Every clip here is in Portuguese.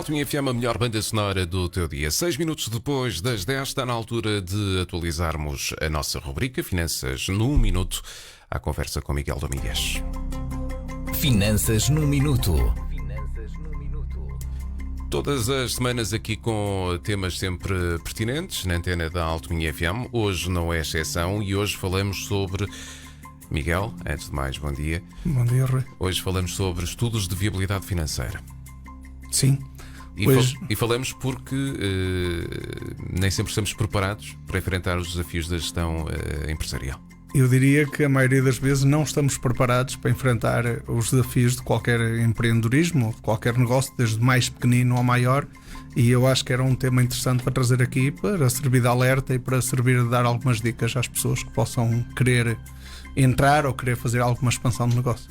Alto FM, a melhor banda sonora do teu dia. 6 minutos depois das 10, está na altura de atualizarmos a nossa rubrica Finanças num Minuto, à conversa com Miguel Domingues. Finanças num Minuto. Todas as semanas aqui com temas sempre pertinentes na antena da Alto FM. Hoje não é exceção e hoje falamos sobre... Miguel, antes de mais, bom dia. Bom dia, Rui. Hoje falamos sobre estudos de viabilidade financeira. Sim. E falamos porque nem sempre estamos preparados para enfrentar os desafios da gestão empresarial. Eu diria que a maioria das vezes não estamos preparados para enfrentar os desafios de qualquer empreendedorismo, de qualquer negócio, desde mais pequenino ao maior, e eu acho que era um tema interessante para trazer aqui, para servir de alerta e para servir de dar algumas dicas às pessoas que possam querer entrar ou querer fazer alguma expansão de negócio.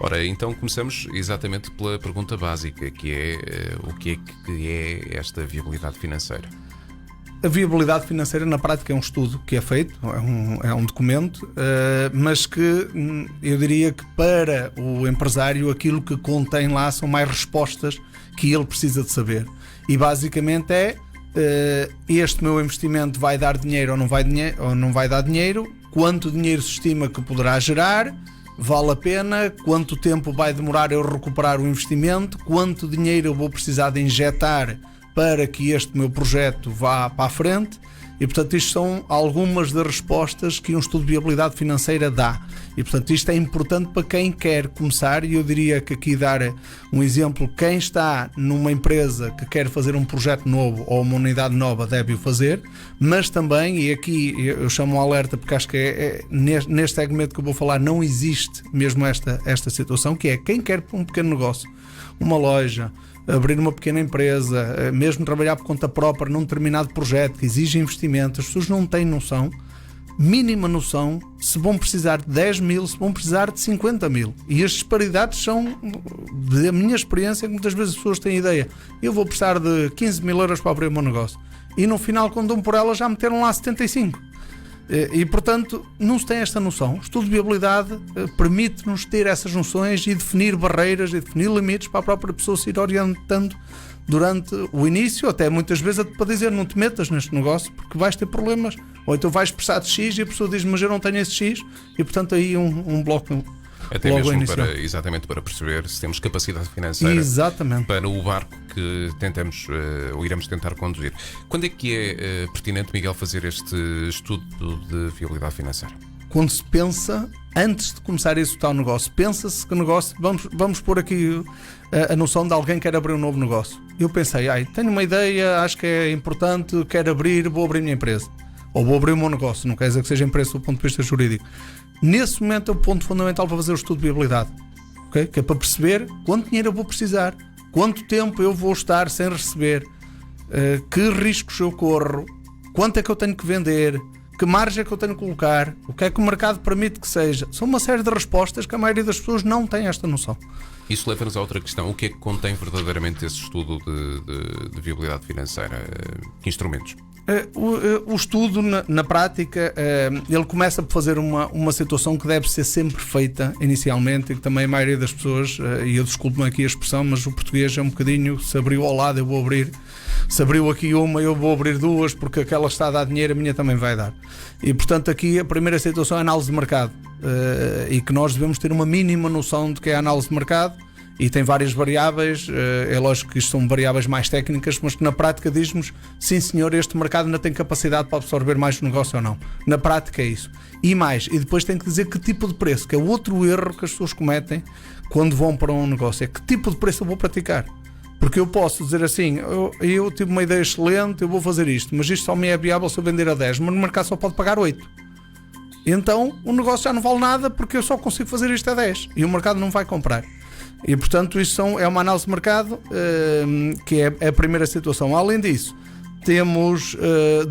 Ora, então começamos exatamente pela pergunta básica, que é o que é esta viabilidade financeira? A viabilidade financeira na prática é um estudo que é feito, é um documento, mas que eu diria que para o empresário aquilo que contém lá são mais respostas que ele precisa de saber. E basicamente é este meu investimento vai dar dinheiro ou não vai dar dinheiro, quanto dinheiro se estima que poderá gerar, vale a pena, quanto tempo vai demorar eu recuperar o investimento, quanto dinheiro eu vou precisar de injetar para que este meu projeto vá para a frente. E portanto isto são algumas das respostas que um estudo de viabilidade financeira dá. E portanto isto é importante para quem quer começar, e eu diria que aqui dar um exemplo, quem está numa empresa que quer fazer um projeto novo ou uma unidade nova deve o fazer, mas também, e aqui eu chamo um alerta porque acho que neste segmento que eu vou falar não existe mesmo esta situação, que é quem quer um pequeno negócio, uma loja, abrir uma pequena empresa, mesmo trabalhar por conta própria num determinado projeto que exige investimento. As pessoas não têm noção, mínima noção, se vão precisar de 10 mil, se vão precisar de 50 mil. E as disparidades são, da minha experiência, que muitas vezes as pessoas têm ideia, eu vou precisar de 15 mil euros para abrir o meu negócio. E no final, quando dão por elas, já meteram lá 75. E portanto não se tem esta noção. O estudo de viabilidade permite-nos ter essas noções e definir barreiras e definir limites para a própria pessoa se ir orientando durante o início, até muitas vezes para dizer não te metas neste negócio porque vais ter problemas, ou então vais precisar de X e a pessoa diz mas eu não tenho esse X, e portanto aí um bloco até logo mesmo exatamente para perceber se temos capacidade financeira para o barco que tentamos ou iremos tentar conduzir. Quando é que é pertinente, Miguel, fazer este estudo de viabilidade financeira? Quando se pensa, antes de começar a executar o negócio, pensa-se que o negócio, vamos pôr aqui a noção de alguém que quer abrir um novo negócio. Eu pensei, tenho uma ideia, acho que é importante, quero abrir, vou abrir a minha empresa. Ou vou abrir o meu negócio, não quer dizer que seja empresa do ponto de vista jurídico. Nesse momento é o ponto fundamental para fazer o estudo de viabilidade, okay? Que é para perceber quanto dinheiro eu vou precisar, quanto tempo eu vou estar sem receber, que riscos eu corro, quanto é que eu tenho que vender, que margem é que eu tenho que colocar, o que é que o mercado permite que seja. São uma série de respostas que a maioria das pessoas não tem esta noção. Isso leva-nos a outra questão. O que é que contém verdadeiramente esse estudo de viabilidade financeira? Que instrumentos? O estudo, na prática, ele começa por fazer uma situação que deve ser sempre feita inicialmente, e que também a maioria das pessoas, e eu desculpo-me aqui a expressão, mas o português é um bocadinho, se abriu ao lado eu vou abrir, se abriu aqui uma eu vou abrir duas, porque aquela está a dar dinheiro, a minha também vai dar. E portanto aqui a primeira situação é a análise de mercado, e que nós devemos ter uma mínima noção de que é a análise de mercado. E tem várias variáveis, é lógico que isto são variáveis mais técnicas, mas que na prática diz-nos, sim senhor, este mercado ainda tem capacidade para absorver mais o negócio ou não. Na prática é isso. E mais, e depois tem que dizer que tipo de preço, que é outro erro que as pessoas cometem quando vão para um negócio, é que tipo de preço eu vou praticar. Porque eu posso dizer assim, eu tive uma ideia excelente, eu vou fazer isto, mas isto só me é viável se eu vender a 10, mas no mercado só pode pagar 8. Então o negócio já não vale nada porque eu só consigo fazer isto a 10 e o mercado não vai comprar. E portanto isto é uma análise de mercado, que é a primeira situação. Além disso, temos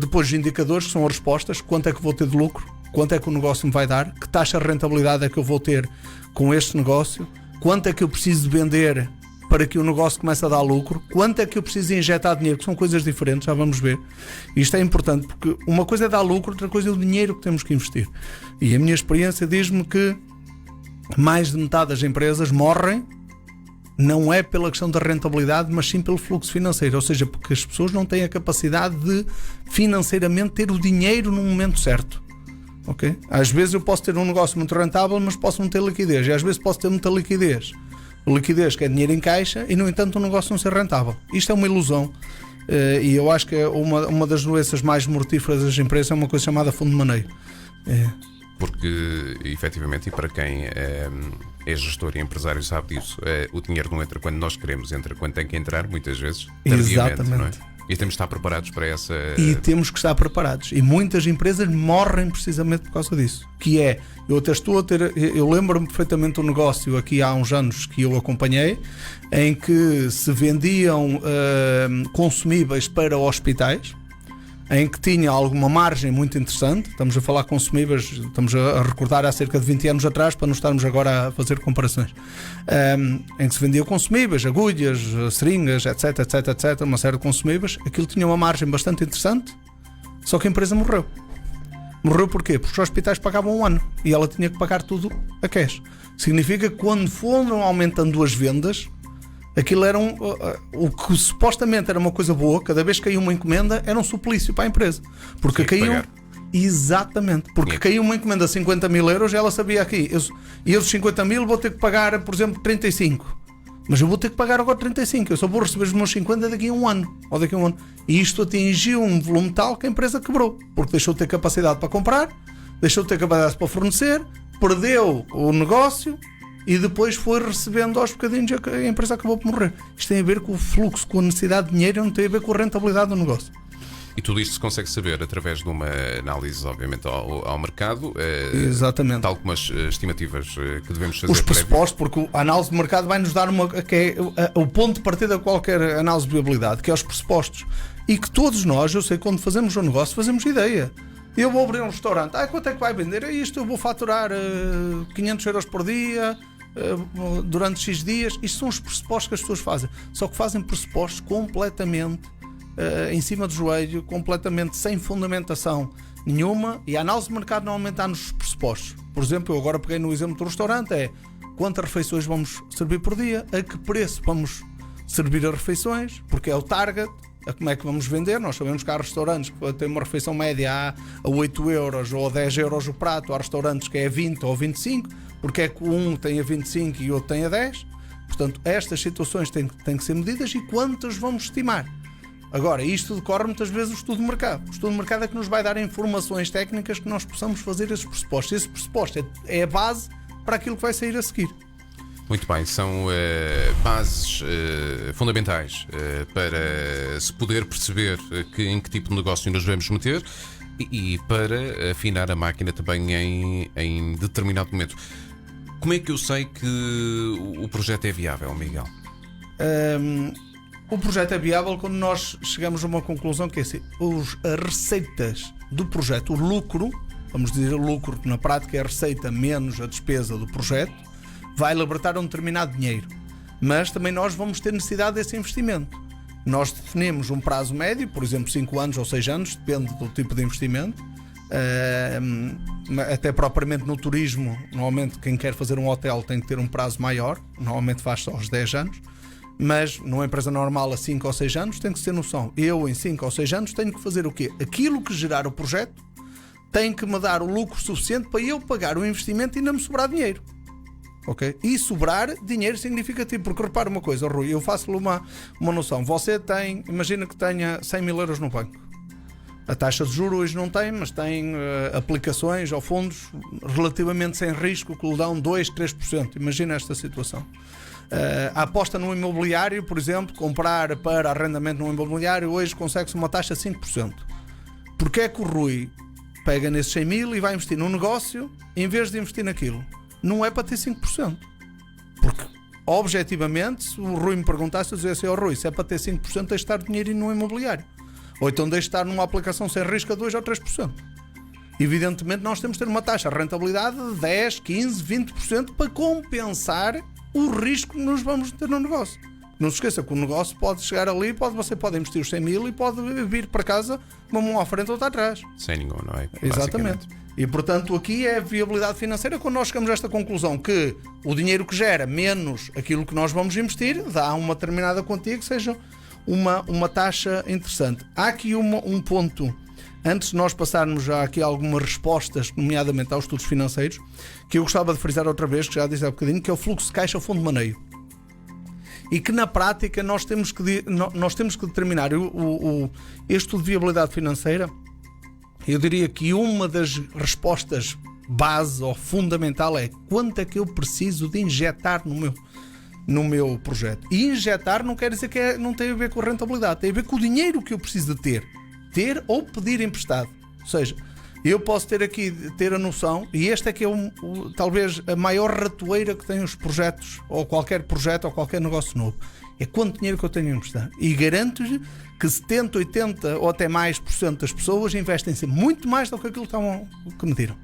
depois indicadores que são as respostas, quanto é que vou ter de lucro, quanto é que o negócio me vai dar, que taxa de rentabilidade é que eu vou ter com este negócio, quanto é que eu preciso de vender para que o negócio comece a dar lucro, quanto é que eu preciso injetar dinheiro, que são coisas diferentes, já vamos ver. Isto é importante porque uma coisa é dar lucro, outra coisa é o dinheiro que temos que investir. E a minha experiência diz-me que mais de metade das empresas morrem Não é pela questão da rentabilidade, mas sim pelo fluxo financeiro. Ou seja, porque as pessoas não têm a capacidade de financeiramente ter o dinheiro no momento certo. Okay? Às vezes eu posso ter um negócio muito rentável, mas posso não ter liquidez. E às vezes posso ter muita liquidez. Liquidez que é dinheiro em caixa e, no entanto, o negócio não ser rentável. Isto é uma ilusão. E eu acho que é uma das doenças mais mortíferas das empresas é uma coisa chamada fundo de maneio. Porque, efetivamente, e para quem é gestor e empresário sabe disso, o dinheiro não entra quando nós queremos, entra quando tem que entrar, muitas vezes, tardiamente. Exatamente. Não é? E temos de estar preparados para essa... E temos que estar preparados. E muitas empresas morrem precisamente por causa disso. Que é, eu lembro-me perfeitamente do negócio aqui há uns anos que eu acompanhei, em que se vendiam consumíveis para hospitais, em que tinha alguma margem muito interessante. Estamos a falar consumíveis, estamos a recordar há cerca de 20 anos atrás, para não estarmos agora a fazer comparações, em que se vendiam consumíveis, agulhas, seringas, etc, uma série de consumíveis. Aquilo tinha uma margem bastante interessante, só que a empresa morreu. Morreu porquê? Porque os hospitais pagavam um ano e ela tinha que pagar tudo a cash. Significa que quando foram aumentando as vendas, aquilo era o que supostamente era uma coisa boa. Cada vez que caiu uma encomenda era um suplício para a empresa, porque caiu. Exatamente, porque caiu uma encomenda de 50 mil euros e ela sabia aqui, e eu dos 50 mil vou ter que pagar, por exemplo, 35, mas eu vou ter que pagar agora 35, eu só vou receber os meus 50 daqui a um ano, e isto atingiu um volume tal que a empresa quebrou, porque deixou de ter capacidade para comprar, deixou de ter capacidade para fornecer, perdeu o negócio e depois foi recebendo aos bocadinhos, a empresa acabou por morrer. Isto tem a ver com o fluxo, com a necessidade de dinheiro, não tem a ver com a rentabilidade do negócio. E tudo isto se consegue saber através de uma análise, obviamente, ao mercado. Exatamente. Tal como as estimativas que devemos fazer. Os pressupostos, porque a análise de mercado vai nos dar que é o ponto de partida de qualquer análise de viabilidade, que é os pressupostos. E que todos nós, eu sei, quando fazemos um negócio, fazemos ideia. Eu vou abrir um restaurante, quanto é que vai vender? É isto, eu vou faturar 500 euros por dia, durante X dias. Isto são os pressupostos que as pessoas fazem. Só que fazem pressupostos completamente em cima do joelho, completamente sem fundamentação nenhuma. E a análise de mercado normalmente está nos pressupostos. Por exemplo, eu agora peguei no exemplo do restaurante, quantas refeições vamos servir por dia, a que preço vamos servir as refeições, porque é o target, a como é que vamos vender. Nós sabemos que há restaurantes que têm uma refeição média a 8 euros ou a 10 euros o prato, há restaurantes que é 20 ou 25, porque é que um tem a 25 e o outro tem a 10. Portanto, estas situações têm que ser medidas. E quantas vamos estimar? Agora, isto decorre muitas vezes o estudo de mercado. O estudo de mercado é que nos vai dar informações técnicas que nós possamos fazer esses pressupostos. Esse pressuposto é a base para aquilo que vai sair a seguir. Muito bem, são bases fundamentais para se poder perceber em que tipo de negócio nos vamos meter e para afinar a máquina também em determinado momento. Como é que eu sei que o projeto é viável, Miguel? O projeto é viável quando nós chegamos a uma conclusão que é assim: as receitas do projeto, o lucro, vamos dizer o lucro, que na prática é a receita menos a despesa do projeto, vai libertar um determinado dinheiro. Mas também nós vamos ter necessidade desse investimento. Nós definimos um prazo médio, por exemplo 5 anos ou 6 anos, depende do tipo de investimento. Até propriamente no turismo, normalmente quem quer fazer um hotel tem que ter um prazo maior, normalmente faz só aos 10 anos. Mas numa empresa normal a 5 ou 6 anos tem que ter noção. Eu em 5 ou 6 anos tenho que fazer o quê? Aquilo que gerar o projeto tem que me dar o lucro suficiente para eu pagar o investimento e ainda me sobrar dinheiro. Okay? E sobrar dinheiro significativo. Porque repara uma coisa, Rui, eu faço-lhe uma noção. Você imagina que tenha 100 mil euros no banco. A taxa de juros hoje não tem, mas tem aplicações ou fundos relativamente sem risco que lhe dão 2, 3%. Imagina esta situação. A aposta no imobiliário, por exemplo, comprar para arrendamento no imobiliário, hoje consegue-se uma taxa de 5%. Porquê é que o Rui pega nesses 100 mil e vai investir num negócio em vez de investir naquilo? Não é para ter 5%. Porque, objetivamente, se o Rui me perguntasse, eu dizia assim: Rui, se é para ter 5%, deixe de estar dinheiro no imobiliário. Ou então deixe de estar numa aplicação sem risco a 2 ou 3%. Evidentemente, nós temos de ter uma taxa de rentabilidade de 10, 15, 20% para compensar o risco que nos vamos ter no negócio. Não se esqueça que o negócio pode chegar ali, você pode investir os 100 mil e pode vir para casa uma mão à frente ou outra atrás. Sem nenhum, não é? Exatamente. E portanto aqui é a viabilidade financeira quando nós chegamos a esta conclusão que o dinheiro que gera menos aquilo que nós vamos investir dá uma determinada quantia que seja uma taxa interessante. Há aqui um ponto, antes de nós passarmos já aqui algumas respostas, nomeadamente aos estudos financeiros, que eu gostava de frisar outra vez, que já disse há bocadinho, que é o fluxo de caixa fundo de maneio. E que na prática nós temos que determinar este estudo de viabilidade financeira. Eu diria que uma das respostas base ou fundamental é quanto é que eu preciso de injetar no meu projeto. E injetar não quer dizer que não tem a ver com a rentabilidade, tem a ver com o dinheiro que eu preciso de ter ou pedir emprestado. Ou seja, eu posso ter a noção, e este é que é talvez a maior ratoeira que têm os projetos, ou qualquer projeto, ou qualquer negócio novo. É quanto dinheiro que eu tenho a emprestar. E garanto-lhe que 70%, 80% ou até mais por cento das pessoas investem-se muito mais do que aquilo que mediram.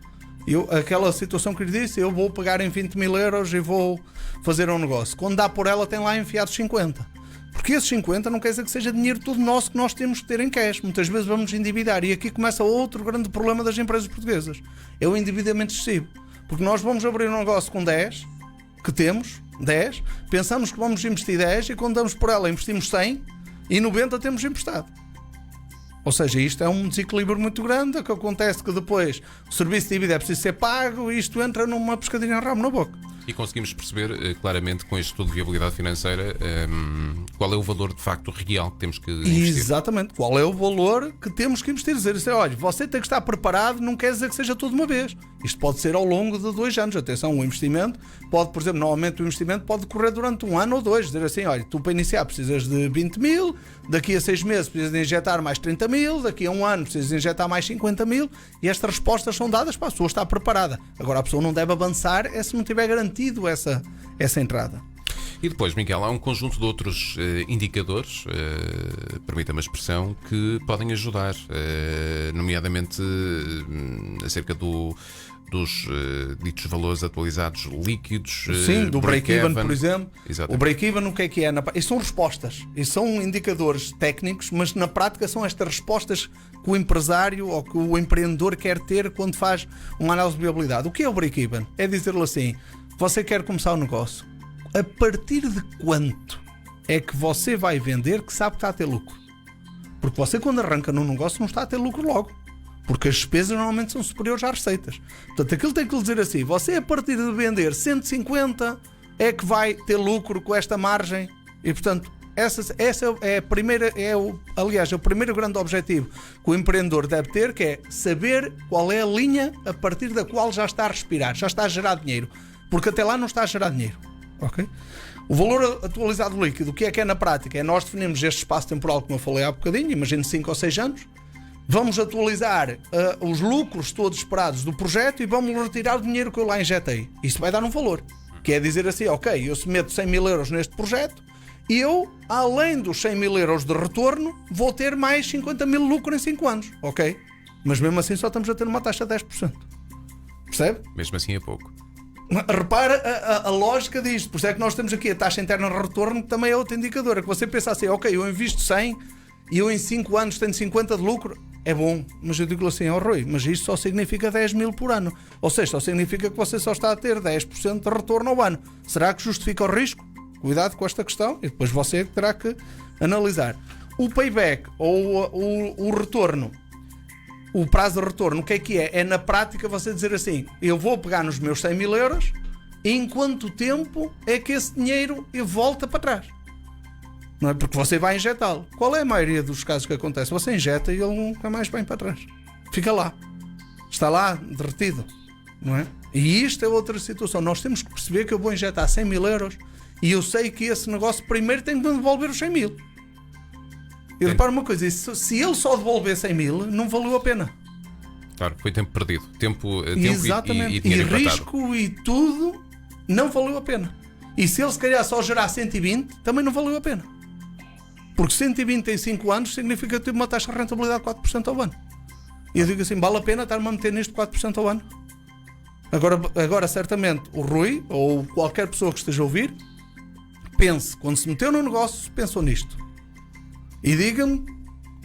Aquela situação que lhe disse, eu vou pagar em 20 mil euros e vou fazer um negócio. Quando dá por ela, tem lá enfiados 50. Porque esses 50 não quer dizer que seja dinheiro todo nosso que nós temos que ter em cash. Muitas vezes vamos endividar. E aqui começa outro grande problema das empresas portuguesas. É o endividamento excessivo. Porque nós vamos abrir um negócio com 10, que temos 10, pensamos que vamos investir 10 e quando damos por ela investimos 100 e 90 temos emprestado. Ou seja, isto é um desequilíbrio muito grande, que acontece que depois o serviço de dívida é preciso ser pago e isto entra numa pescadinha a rabo na boca. E conseguimos perceber claramente com este estudo de viabilidade financeira qual é o valor de facto real que temos que investir. Exatamente, qual é o valor que temos que investir. Dizer assim, olha, você tem que estar preparado, não quer dizer que seja tudo de uma vez. Isto pode ser ao longo de 2 anos. Atenção, o investimento pode, por exemplo, normalmente o investimento pode decorrer durante 1 ano ou 2. Dizer assim, olha, tu para iniciar precisas de 20 mil, daqui a 6 meses precisas de injetar mais 30 mil, daqui a 1 ano precisas de injetar mais 50 mil e estas respostas são dadas para a pessoa estar preparada. Agora, a pessoa não deve avançar se não tiver garantido essa entrada. E depois, Miguel, há um conjunto de outros indicadores, permita-me a expressão, que podem ajudar, nomeadamente acerca dos ditos valores atualizados líquidos. Sim, do break-even, por exemplo. Exatamente. O break-even, o que é? Isto são respostas. Isto são indicadores técnicos, mas na prática são estas respostas que o empresário ou que o empreendedor quer ter quando faz uma análise de viabilidade. O que é o break-even? É dizer-lhe assim, você quer começar um negócio. A partir de quanto é que você vai vender que sabe que está a ter lucro? Porque você, quando arranca num negócio, não está a ter lucro logo. Porque as despesas normalmente são superiores às receitas. Portanto, aquilo tem que lhe dizer assim, você a partir de vender 150 é que vai ter lucro com esta margem. E portanto, essa é a primeira, aliás, é o primeiro grande objetivo que o empreendedor deve ter, que é saber qual é a linha a partir da qual já está a respirar, já está a gerar dinheiro. Porque até lá não está a gerar dinheiro. Okay? O valor atualizado líquido, o que é na prática? É nós definimos este espaço temporal, como eu falei há bocadinho, imagino 5 ou 6 anos, vamos atualizar os lucros todos esperados do projeto e vamos retirar o dinheiro que eu lá injetei. Isso vai dar um valor, que é dizer assim, ok, eu se meto 100 mil euros neste projeto, eu, além dos 100 mil euros de retorno, vou ter mais 50 mil lucro em 5 anos, ok? Mas mesmo assim só estamos a ter uma taxa de 10%. Percebe? Mesmo assim é pouco. Repara a lógica disto. Por isso é que nós temos aqui a taxa interna de retorno, que também é outro indicador. É que você pensa assim, ok, eu invisto 100 e eu em 5 anos tenho 50 de lucro, é bom. Mas eu digo assim, Rui, mas isto só significa 10 mil por ano. Ou seja, só significa que você só está a ter 10% de retorno ao ano. Será que justifica o risco? Cuidado com esta questão e depois você terá que analisar. O payback ou o retorno, o prazo de retorno, o que é? É na prática você dizer assim, eu vou pegar nos meus 100 mil euros e em quanto tempo é que esse dinheiro volta para trás? Não é? Porque você vai injetá-lo. Qual é a maioria dos casos que acontece? Você injeta e ele nunca mais vem para trás. Fica lá. Está lá, derretido. Não é? E isto é outra situação. Nós temos que perceber que eu vou injetar 100 mil euros e eu sei que esse negócio primeiro tem que me devolver os 100 mil. E repara uma coisa, se ele só devolver 100 mil, não valeu a pena. Claro, foi tempo perdido. Tempo exatamente. E dinheiro risco e tudo, não valeu a pena. E se ele se calhar só gerar 120, também não valeu a pena. Porque 120 em 5 anos significa ter uma taxa de rentabilidade de 4% ao ano. E eu digo assim, vale a pena estar-me a meter neste 4% ao ano? Agora, certamente, o Rui, ou qualquer pessoa que esteja a ouvir, pense, quando se meteu no negócio, pensou nisto. E diga-me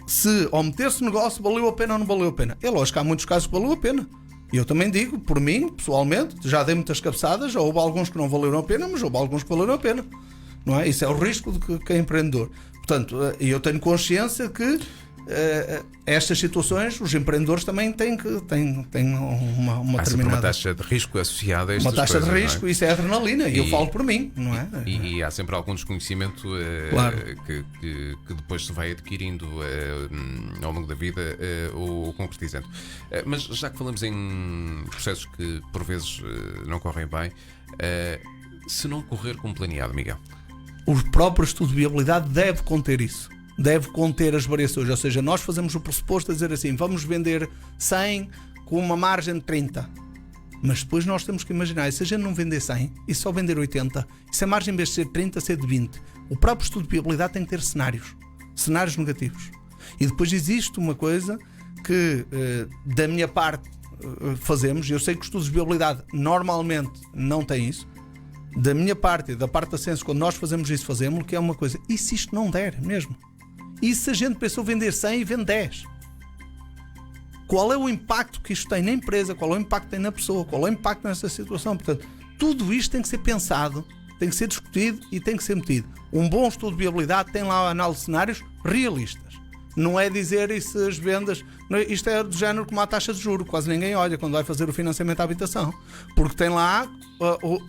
se ao meter-se no negócio valeu a pena ou não valeu a pena. É lógico que há muitos casos que valeu a pena. E eu também digo, por mim, pessoalmente, já dei muitas cabeçadas, já houve alguns que não valeram a pena, mas houve alguns que valeram a pena. Não é? Isso é o risco de que é empreendedor. Portanto, eu tenho consciência que estas situações, os empreendedores também têm uma determinada... uma taxa de risco associada a estas coisas. Uma taxa coisas, de risco, isso é adrenalina, e eu falo por mim, não é? E há sempre algum desconhecimento claro. que depois se vai adquirindo ao longo da vida ou concretizando. Mas já que falamos em processos que por vezes não correm bem, se não correr como planeado, Miguel? O próprio estudo de viabilidade deve conter isso. Deve conter as variações, ou seja, nós fazemos o pressuposto a dizer assim, vamos vender 100 com uma margem de 30, mas depois nós temos que imaginar, e se a gente não vender 100 e só vender 80, e se a margem em vez de ser 30 ser de 20, o próprio estudo de viabilidade tem que ter cenários negativos. E depois existe uma coisa que da minha parte fazemos, eu sei que os estudos de viabilidade normalmente não têm isso, da minha parte e da parte da Censo, quando nós fazemos isso, fazemos, que é uma coisa, e se isto não der mesmo? E se a gente pensou vender 100 e vende 10? Qual é o impacto que isto tem na empresa? Qual é o impacto que tem na pessoa? Qual é o impacto nessa situação? Portanto, tudo isto tem que ser pensado, tem que ser discutido e tem que ser metido. Um bom estudo de viabilidade tem lá a análise de cenários realistas. Não é dizer se as vendas... Isto é do género como a taxa de juros. Quase ninguém olha quando vai fazer o financiamento à habitação. Porque tem lá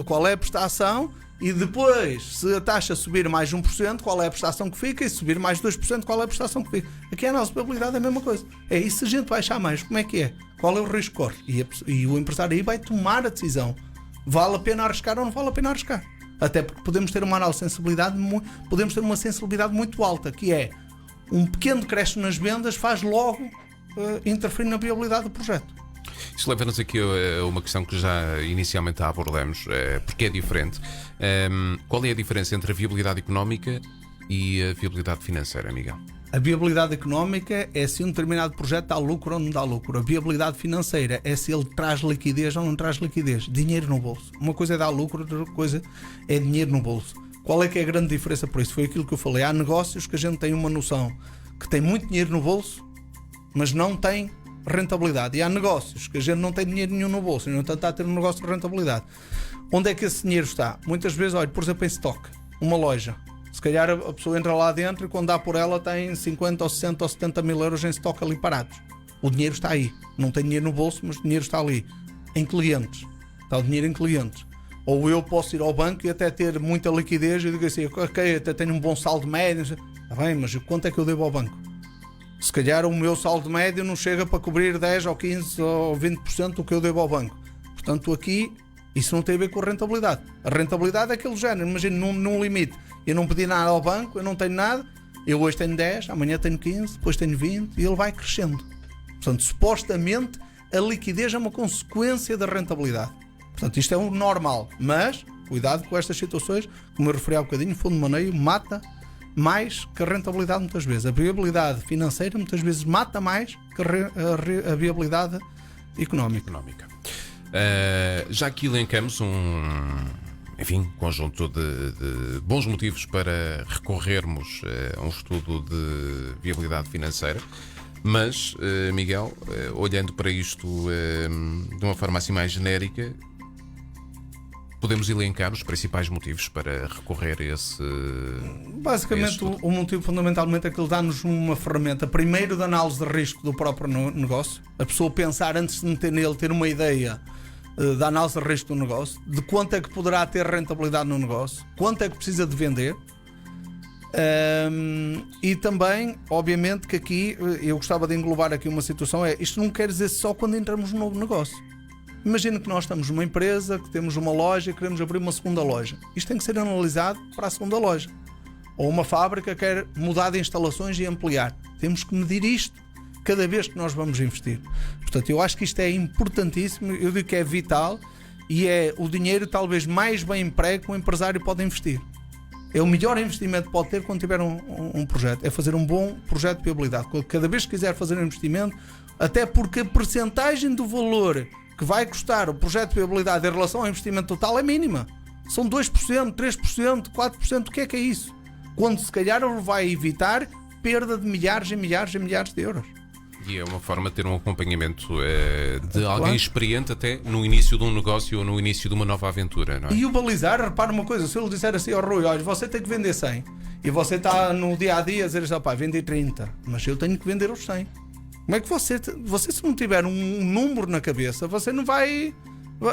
qual é a prestação e depois, se a taxa subir mais 1%, qual é a prestação que fica, e se subir mais 2%, qual é a prestação que fica. Aqui a nossa probabilidade é a mesma coisa. É isso, se a gente baixar mais, como é que é? Qual é o risco que corre? E o empresário aí vai tomar a decisão. Vale a pena arriscar ou não vale a pena arriscar? Até porque podemos ter uma análise de sensibilidade, podemos ter uma sensibilidade muito alta, que é um pequeno decréscimo nas vendas faz logo interferir na viabilidade do projeto. Isso leva-nos aqui a uma questão que já inicialmente abordamos, porque é diferente. Qual é a diferença entre a viabilidade económica e a viabilidade financeira, Miguel? A viabilidade económica é se um determinado projeto dá lucro ou não dá lucro. A viabilidade financeira é se ele traz liquidez ou não traz liquidez. Dinheiro no bolso. Uma coisa é dar lucro, outra coisa é dinheiro no bolso. Qual é que é a grande diferença por isso? Foi aquilo que eu falei. Há negócios que a gente tem uma noção que tem muito dinheiro no bolso, mas não tem rentabilidade. E há negócios que a gente não tem dinheiro nenhum no bolso, e no entanto está a ter um negócio de rentabilidade. Onde é que esse dinheiro está? Muitas vezes, olha, por exemplo, em stock, uma loja. Se calhar a pessoa entra lá dentro e quando dá por ela tem 50 ou 60 ou 70 mil euros em stock ali parados. O dinheiro está aí. Não tem dinheiro no bolso, mas o dinheiro está ali. Em clientes. Está o dinheiro em clientes. Ou eu posso ir ao banco e até ter muita liquidez e digo assim, ok, até tenho um bom saldo médio. Está bem, mas quanto é que eu devo ao banco? Se calhar o meu saldo médio não chega para cobrir 10 ou 15 ou 20% do que eu devo ao banco. Portanto, aqui, isso não tem a ver com a rentabilidade. A rentabilidade é aquele género. Imagina, num limite. Eu não pedi nada ao banco, eu não tenho nada. Eu hoje tenho 10, amanhã tenho 15, depois tenho 20 e ele vai crescendo. Portanto, supostamente, a liquidez é uma consequência da rentabilidade. Portanto, isto é o normal. Mas, cuidado com estas situações, como eu referi há um bocadinho, fundo de maneio mata mais que a rentabilidade muitas vezes. A viabilidade financeira muitas vezes mata mais que a viabilidade económica. Já aqui elencamos um conjunto de bons motivos para recorrermos a um estudo de viabilidade financeira. Mas, Miguel, olhando para isto de uma forma assim mais genérica, podemos elencar os principais motivos para recorrer a esse... Basicamente, o motivo fundamentalmente é que ele dá-nos uma ferramenta, primeiro de análise de risco do próprio negócio. A pessoa pensar antes de meter nele, ter uma ideia da análise de risco do negócio, de quanto é que poderá ter rentabilidade no negócio, quanto é que precisa de vender. E também, obviamente, que aqui eu gostava de englobar aqui uma situação, isto não quer dizer só quando entramos num novo negócio. Imagina que nós estamos numa empresa, que temos uma loja e queremos abrir uma segunda loja. Isto tem que ser analisado para a segunda loja. Ou uma fábrica quer mudar de instalações e ampliar. Temos que medir isto cada vez que nós vamos investir. Portanto, eu acho que isto é importantíssimo, eu digo que é vital e é o dinheiro talvez mais bem emprego que um empresário pode investir. É o melhor investimento que pode ter quando tiver um projeto. É fazer um bom projeto de viabilidade. Cada vez que quiser fazer um investimento, até porque a percentagem do valor que vai custar o projeto de viabilidade em relação ao investimento total é mínima. São 2%, 3%, 4%. O que é isso? Quando se calhar ele vai evitar perda de milhares e milhares e milhares de euros. E é uma forma de ter um acompanhamento de alguém experiente até no início de um negócio ou no início de uma nova aventura, não é? E o balizar, repara uma coisa, se ele disser assim ao Rui, olha, você tem que vender 100 e você está no dia a dia a dizer assim, pá, vender 30, mas eu tenho que vender os 100. Como é que você se não tiver um número na cabeça, você não vai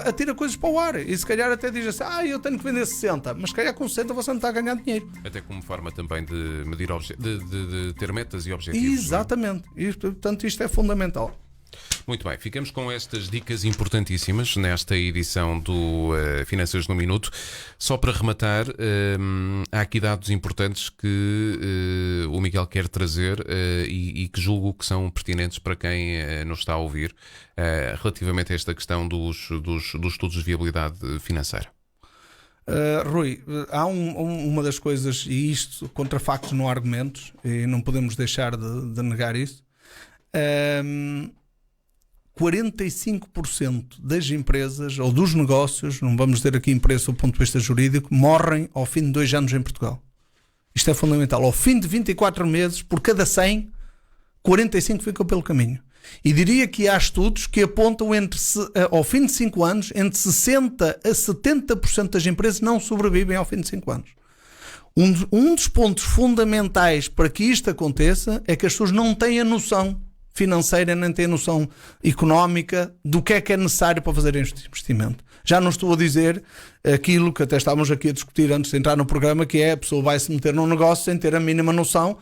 atira coisas para o ar e se calhar até diz assim, eu tenho que vender 60, mas se calhar com 60 você não está a ganhar dinheiro. Até como forma também de medir de ter metas e objetivos. Exatamente, e, portanto isto é fundamental. Muito bem, ficamos com estas dicas importantíssimas nesta edição do Finanças no Minuto. Só para rematar, há aqui dados importantes que o Miguel quer trazer e que julgo que são pertinentes para quem nos está a ouvir relativamente a esta questão dos estudos de viabilidade financeira. Rui, há uma das coisas, e isto contra factos não há argumentos, e não podemos deixar de negar isso. 45% das empresas ou dos negócios, não vamos dizer aqui empresa do ponto de vista jurídico, morrem ao fim de 2 anos em Portugal. Isto é fundamental. Ao fim de 24 meses, por cada 100, 45 ficam pelo caminho. E diria que há estudos que apontam ao fim de 5 anos, entre 60% a 70% das empresas não sobrevivem ao fim de 5 anos. Um dos pontos fundamentais para que isto aconteça é que as pessoas não têm a noção financeira, nem têm a noção económica do que é necessário para fazer este investimento. Já não estou a dizer aquilo que até estávamos aqui a discutir antes de entrar no programa, que é a pessoa vai se meter num negócio sem ter a mínima noção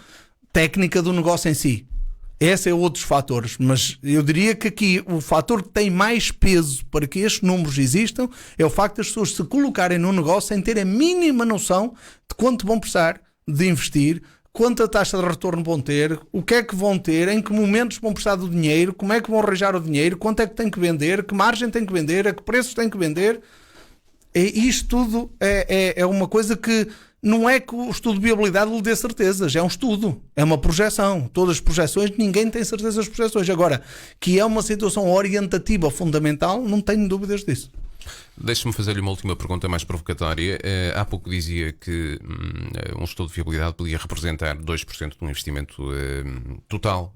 técnica do negócio em si. Esse é outros fatores, mas eu diria que aqui o fator que tem mais peso para que estes números existam é o facto das pessoas se colocarem num negócio sem ter a mínima noção de quanto vão precisar de investir, quanta taxa de retorno vão ter, o que é que vão ter, em que momentos vão precisar do dinheiro, como é que vão arranjar o dinheiro, quanto é que tem que vender, que margem tem que vender, a que preços tem que vender. E isto tudo é uma coisa que não é que o estudo de viabilidade lhe dê certezas, é um estudo, é uma projeção. Todas as projeções, ninguém tem certeza das projeções. Agora, que é uma situação orientativa fundamental, não tenho dúvidas disso. Deixe-me fazer-lhe uma última pergunta mais provocatória. Há pouco dizia que um estudo de viabilidade podia representar 2% de um investimento total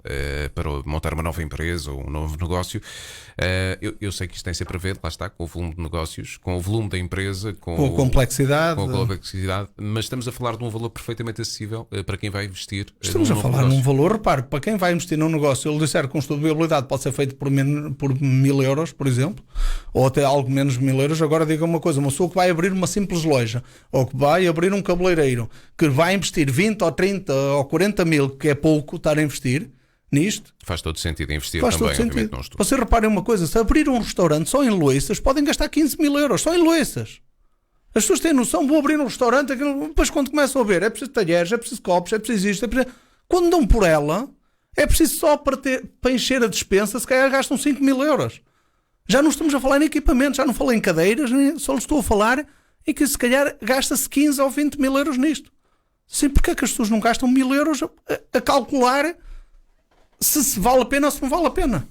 para montar uma nova empresa ou um novo negócio. Eu sei que isto tem sempre a ver, lá está, com o volume de negócios, com o volume da empresa, com a complexidade, mas estamos a falar de um valor perfeitamente acessível para quem vai investir. Estamos a falar num valor, repare, para quem vai investir num negócio, ele disser que um estudo de viabilidade pode ser feito por 1.000 euros, por exemplo, ou até algo menos de 1.000 euros. Agora diga uma coisa, uma pessoa que vai abrir uma simples loja ou que vai abrir um cabeleireiro, que vai investir 20 ou 30 ou 40 mil, que é pouco estar a investir nisto, faz todo sentido investir também, obviamente, num estudo. Você reparem uma coisa, se abrir um restaurante só em louças, podem gastar 15.000 euros só em louças. As pessoas têm noção, vou abrir um restaurante, depois quando começam a ver, é preciso talheres, é preciso copos, é preciso isto, quando dão por ela, é preciso só para encher a despensa, se calhar gastam 5.000 euros. Já não estamos a falar em equipamentos, já não falei em cadeiras, só estou a falar em que se calhar gasta-se 15 ou 20 mil euros nisto. Sim, porque é que as pessoas não gastam 1.000 euros a calcular se vale a pena ou se não vale a pena?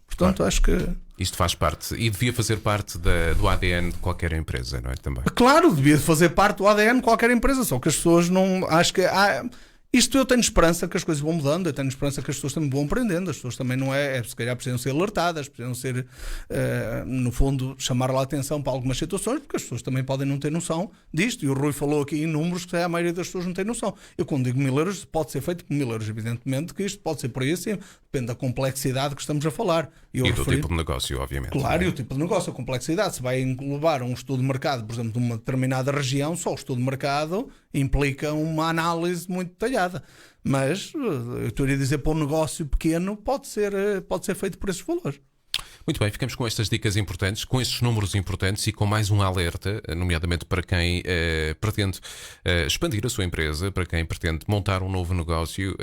Portanto, claro, acho que isto faz parte e devia fazer parte do ADN de qualquer empresa, não é? Também. Claro, devia fazer parte do ADN de qualquer empresa, só que as pessoas não. Acho que isto eu tenho esperança que as coisas vão mudando, eu tenho esperança que as pessoas também vão aprendendo, as pessoas também não se calhar precisam ser alertadas, precisam ser, no fundo, chamar lá a atenção para algumas situações, porque as pessoas também podem não ter noção disto, e o Rui falou aqui em números que a maioria das pessoas não tem noção. Eu quando digo 1.000 euros, pode ser feito por 1.000 euros, evidentemente que isto pode ser por aí assim, depende da complexidade que estamos a falar. E do tipo de negócio, obviamente. Claro, e o tipo de negócio, a complexidade, se vai englobar um estudo de mercado, por exemplo, de uma determinada região, só o estudo de mercado implica uma análise muito detalhada. Mas eu estaria a dizer, para um negócio pequeno pode ser feito por esses valores. Muito bem, ficamos com estas dicas importantes, com estes números importantes e com mais um alerta, nomeadamente para quem pretende expandir a sua empresa, para quem pretende montar um novo negócio.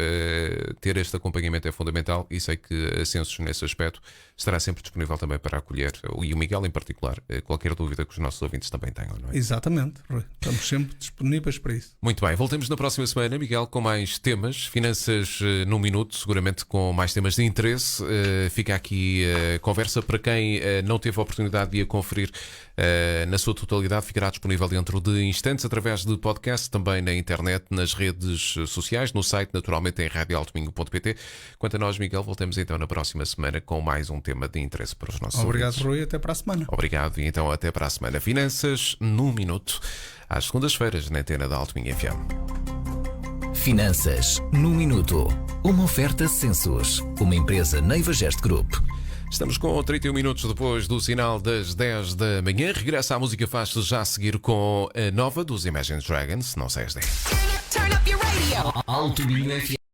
Ter este acompanhamento é fundamental e sei que a Census, nesse aspecto, estará sempre disponível também para acolher, e o Miguel em particular, qualquer dúvida que os nossos ouvintes também tenham, não é? Exatamente, Rui. Estamos sempre disponíveis para isso. Muito bem, voltemos na próxima semana, Miguel, com mais temas, finanças num minuto, seguramente com mais temas de interesse. Fica aqui a conversa conversa. Para quem não teve a oportunidade de a conferir na sua totalidade, ficará disponível dentro de instantes através de podcast, também na internet, nas redes sociais, no site, naturalmente em radioaltominho.pt. Quanto a nós, Miguel, voltamos então na próxima semana com mais um tema de interesse para os nossos Obrigado, ouvintes. Rui, até para a semana. Obrigado, e então até para a semana. Finanças num minuto, às segundas-feiras, na antena da Altominho FM. Finanças num minuto. Uma oferta Census, uma empresa Neiva Gest Group. Estamos com 31 minutos depois do sinal das 10 da manhã. Regressa à música, faz-se já a seguir com a nova dos Imagine Dragons, não sei as 10. Altominho FM.